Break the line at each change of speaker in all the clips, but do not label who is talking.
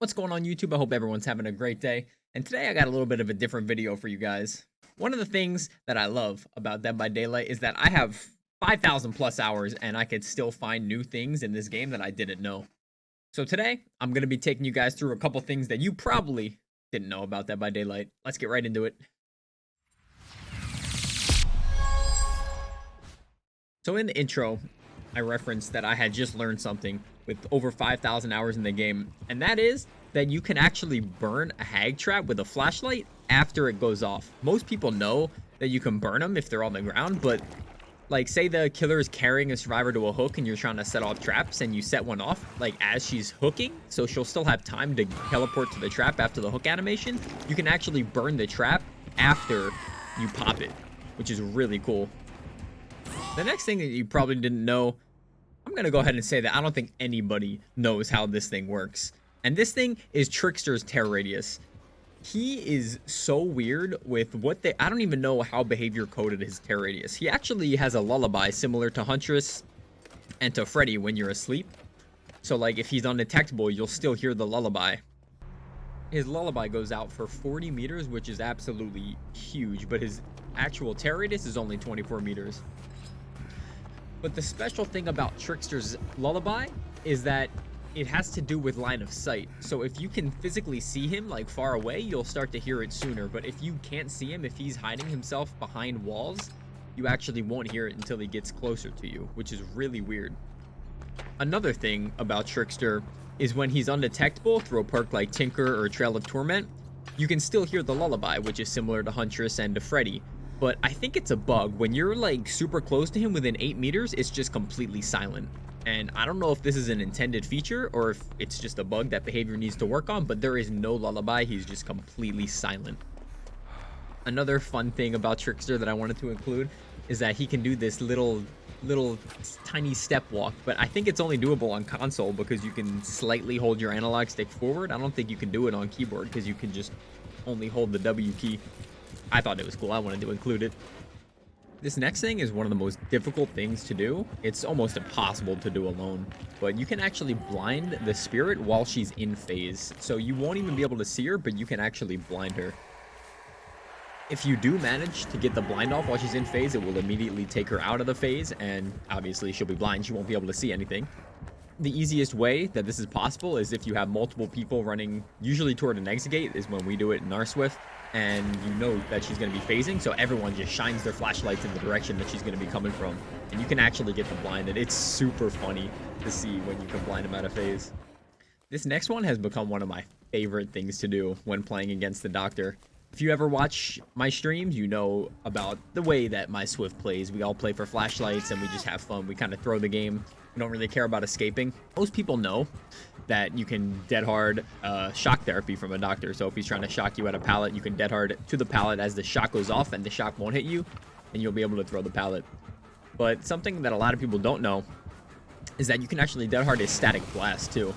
What's going on YouTube? I hope everyone's having a great day. And today I got a little bit of a different video for you guys. One of the things that I love about Dead by Daylight is that I have 5,000 plus hours and I could still find new things in this game that I didn't know. So today I'm going to be taking you guys through a couple things that you probably didn't know about Dead by Daylight. Let's get right into it. So in the intro, I referenced that I had just learned something with over 5,000 hours in the game, and that is that you can actually burn a hag trap with a flashlight after it goes off. Most people know that you can burn them if they're on the ground, but like say the killer is carrying a survivor to a hook and you're trying to set off traps and you set one off like as she's hooking, so she'll still have time to teleport to the trap after the hook animation. You can actually burn the trap after you pop it, which is really cool. The next thing that you probably didn't know, I'm going to go ahead and say that I don't think anybody knows how this thing works. And this thing is Trickster's terror radius. He is so weird with I don't even know how behavior coded his terror radius. He actually has a lullaby similar to Huntress and to Freddy when you're asleep. So like if he's undetectable, you'll still hear the lullaby. His lullaby goes out for 40 meters, which is absolutely huge, but his actual terror radius is only 24 meters. But the special thing about Trickster's lullaby is that it has to do with line of sight. So if you can physically see him like far away, you'll start to hear it sooner. But if you can't see him, if he's hiding himself behind walls, you actually won't hear it until he gets closer to you, which is really weird. Another thing about Trickster is when he's undetectable through a perk like Tinker or Trail of Torment, you can still hear the lullaby, which is similar to Huntress and to Freddy. But I think it's a bug. When you're like super close to him within 8 meters, it's just completely silent. And I don't know if this is an intended feature or if it's just a bug that behavior needs to work on, but there is no lullaby. He's just completely silent. Another fun thing about Trickster that I wanted to include is that he can do this little tiny step walk, but I think it's only doable on console because you can slightly hold your analog stick forward. I don't think you can do it on keyboard because you can just only hold the W key. I thought it was cool. I wanted to include it. This next thing is one of the most difficult things to do. It's almost impossible to do alone, but you can actually blind the spirit while she's in phase. So you won't even be able to see her, but you can actually blind her. If you do manage to get the blind off while she's in phase, it will immediately take her out of the phase, and obviously she'll be blind. She won't be able to see anything. The easiest way that this is possible is if you have multiple people running, usually toward an exit gate is when we do it in our Swift, and you know that she's going to be phasing, so everyone just shines their flashlights in the direction that she's going to be coming from, and you can actually get them blinded. It's super funny to see when you can blind them out of phase. This next one has become one of my favorite things to do when playing against the Doctor. If you ever watch my streams, you know about the way that my Swift plays. We all play for flashlights and we just have fun. We kind of throw the game. We don't really care about escaping. Most people know that you can dead hard shock therapy from a Doctor. So if he's trying to shock you at a pallet, you can dead hard to the pallet as the shock goes off and the shock won't hit you, and you'll be able to throw the pallet. But something that a lot of people don't know is that you can actually dead hard a static blast too.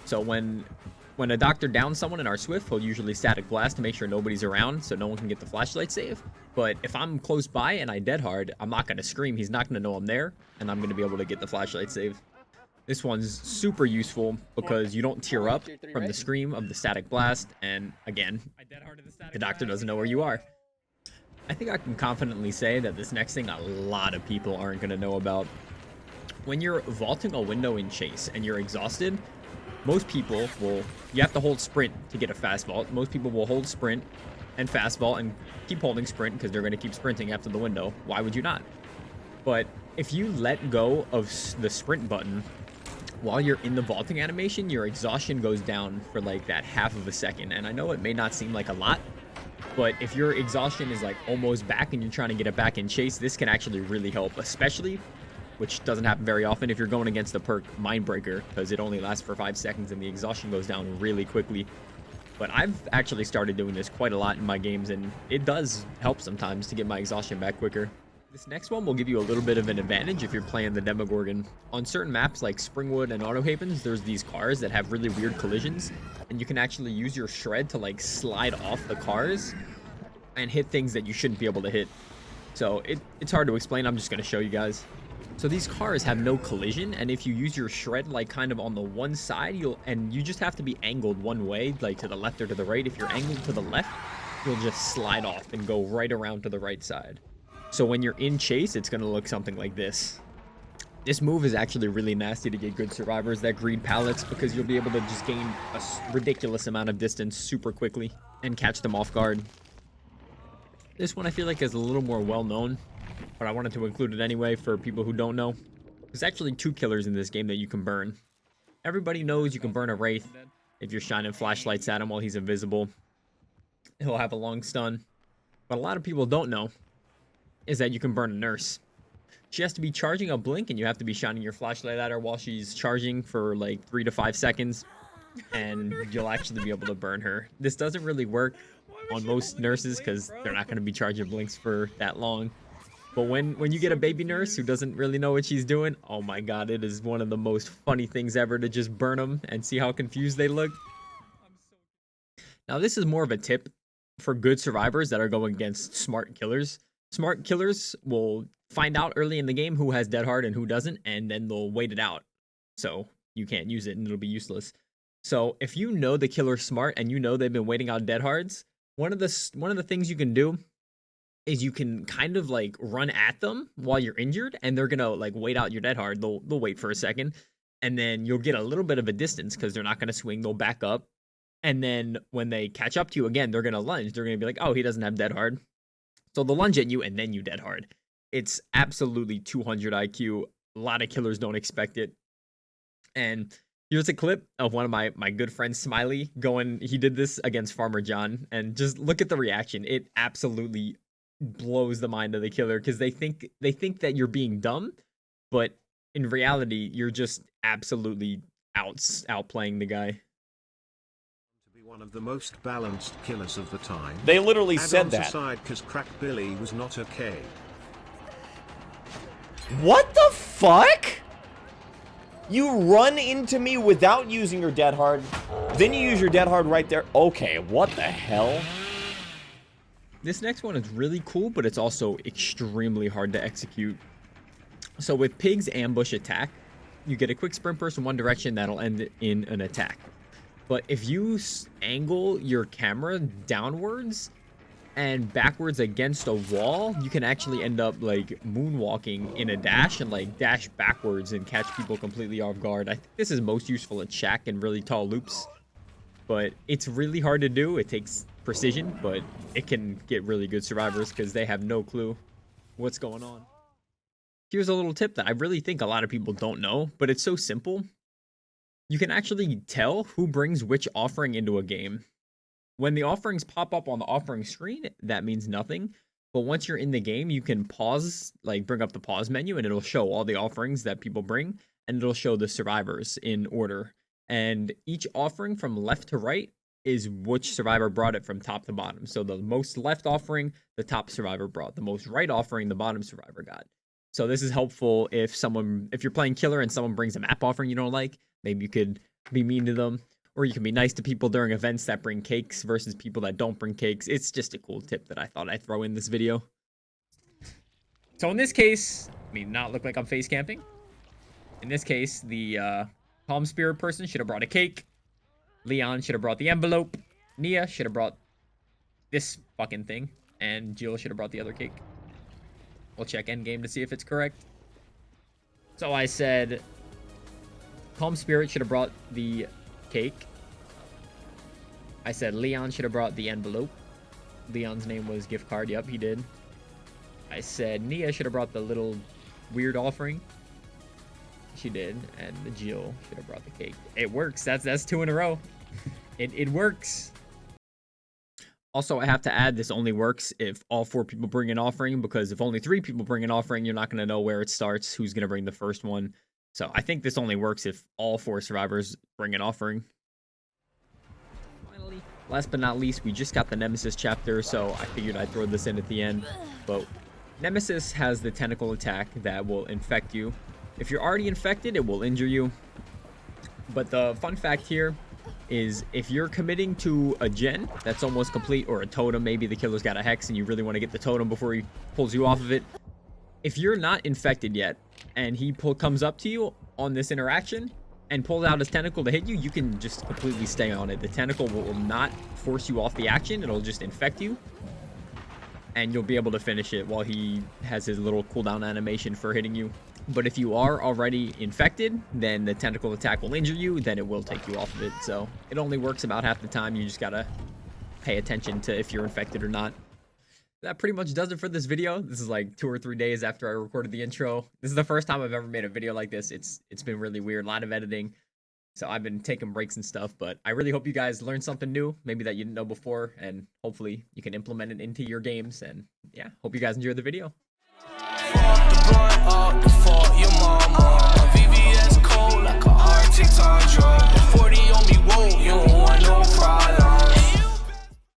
So when a Doctor downs someone in our Swift, he'll usually static blast to make sure nobody's around so no one can get the flashlight save. But if I'm close by and I dead hard, I'm not going to scream. He's not going to know I'm there, and I'm going to be able to get the flashlight save. This one's super useful because you don't tear up from the scream of the static blast, and again, the Doctor doesn't know where you are. I think I can confidently say that this next thing a lot of people aren't going to know about. When you're vaulting a window in Chase and you're exhausted, most people you have to hold sprint to get a fast vault. Most people will hold sprint and fast vault and keep holding sprint because they're going to keep sprinting after the window. Why would you not? But if you let go of the sprint button while you're in the vaulting animation, your exhaustion goes down for like that half of a second. And I know it may not seem like a lot, but if your exhaustion is like almost back and you're trying to get it back in Chase, this can actually really help, especially, which doesn't happen very often, if you're going against the perk Mindbreaker, because it only lasts for 5 seconds and the exhaustion goes down really quickly. But I've actually started doing this quite a lot in my games, and it does help sometimes to get my exhaustion back quicker. This next one will give you a little bit of an advantage if you're playing the Demogorgon. On certain maps like Springwood and Auto Havens, there's these cars that have really weird collisions, and you can actually use your shred to like slide off the cars and hit things that you shouldn't be able to hit. So it's hard to explain. I'm just going to show you guys. So these cars have no collision, and if you use your shred like kind of on the one side, you just have to be angled one way, like to the left or to the right. If you're angled to the left, you'll just slide off and go right around to the right side. So when you're in chase, it's going to look something like this. This move is actually really nasty to get good survivors that greed pallets, because you'll be able to just gain a ridiculous amount of distance super quickly and catch them off guard. This one I feel like is a little more well known, but I wanted to include it anyway for people who don't know. There's actually 2 killers in this game that you can burn. Everybody knows you can burn a Wraith if you're shining flashlights at him while he's invisible. He'll have a long stun. But a lot of people don't know is that you can burn a nurse. She has to be charging a blink, and you have to be shining your flashlight at her while she's charging for like 3 to 5 seconds, and you'll actually be able to burn her. This doesn't really work on most nurses because they're not going to be charging blinks for that long. But when you get a baby nurse who doesn't really know what she's doing, oh my god, it is one of the most funny things ever to just burn them and see how confused they look. Now this is more of a tip for good survivors that are going against smart killers. Smart killers will find out early in the game who has dead hard and who doesn't, and then they'll wait it out. So you can't use it and it'll be useless. So if you know the killer's smart and you know they've been waiting out dead hards, one of the things you can do is you can kind of like run at them while you're injured, and they're gonna like wait out your dead hard. They'll wait for a second, and then you'll get a little bit of a distance because they're not gonna swing. They'll back up, and then when they catch up to you again, they're gonna lunge. They're gonna be like, oh, he doesn't have dead hard, so they'll lunge at you, and then you dead hard. It's absolutely 200 IQ. A lot of killers don't expect it. And here's a clip of one of my good friends, Smiley, he did this against Farmer John, and just look at the reaction. It absolutely blows the mind of the killer, because they think that you're being dumb, but in reality, you're just absolutely outplaying the guy.
To be one of the most balanced killers of the time.
They literally said that.
Aside, because Crack Billy was not okay.
What the fuck? You run into me without using your dead hard, then you use your dead hard right there. Okay, what the hell?
This next one is really cool, but it's also extremely hard to execute. So with Pig's ambush attack, you get a quick sprint burst in one direction that'll end in an attack. But if you angle your camera downwards and backwards against a wall, you can actually end up like moonwalking in a dash and like dash backwards and catch people completely off guard. I think this is most useful in shack and really tall loops, but it's really hard to do. It takes precision, but it can get really good survivors because they have no clue what's going on. Here's a little tip that I really think a lot of people don't know, but it's so simple. You can actually tell who brings which offering into a game. When the offerings pop up on the offering screen, that means nothing. But once you're in the game, you can pause, like bring up the pause menu, and it'll show all the offerings that people bring, and it'll show the survivors in order. And each offering from left to right is which survivor brought it from top to bottom. So the most left offering, the top survivor brought. The most right offering, the bottom survivor got. So this is helpful if you're playing killer and someone brings a map offering you don't like, maybe you could be mean to them. Or you can be nice to people during events that bring cakes versus people that don't bring cakes. It's just a cool tip that I thought I'd throw in this video. So in this case, I mean, not look like I'm face camping. In this case, the Palm Spirit person should have brought a cake. Leon should have brought the envelope. Nia should have brought this fucking thing. And Jill should have brought the other cake. We'll check endgame to see if it's correct. So I said Palm Spirit should have brought the cake. I said Leon should have brought the envelope. Leon's name was gift card. Yep, he did. I said Nia should have brought the little weird offering. She did. And the Jill should have brought the cake. It works. That's 2 in a row. It works. Also, I have to add, this only works if all 4 people bring an offering, because if only 3 people bring an offering, you're not going to know where it starts, who's going to bring the first one. So I think this only works if all 4 survivors bring an offering. Finally, last but not least, we just got the Nemesis chapter, so I figured I'd throw this in at the end. But Nemesis has the tentacle attack that will infect you. If you're already infected, it will injure you. But the fun fact here is if you're committing to a gen that's almost complete, or a totem, maybe the killer's got a hex and you really want to get the totem before he pulls you off of it, if you're not infected yet and he comes up to you on this interaction and pulls out his tentacle to hit you, you can just completely stay on it. The tentacle will not force you off the action. It'll just infect you, and you'll be able to finish it while he has his little cooldown animation for hitting you. But if you are already infected, then the tentacle attack will injure you, then it will take you off of it. So it only works about half the time. You just gotta pay attention to if you're infected or not. That pretty much does it for this video. This is like 2 or 3 days after I recorded the intro. This is the first time I've ever made a video like this. It's been really weird, a lot of editing. So I've been taking breaks and stuff, but I really hope you guys learned something new, maybe that you didn't know before, and hopefully you can implement it into your games. And yeah, hope you guys enjoyed the video.
Your mama, my VVS cold like a Arctic tundra. 40 on me, whoa, you don't want no problem.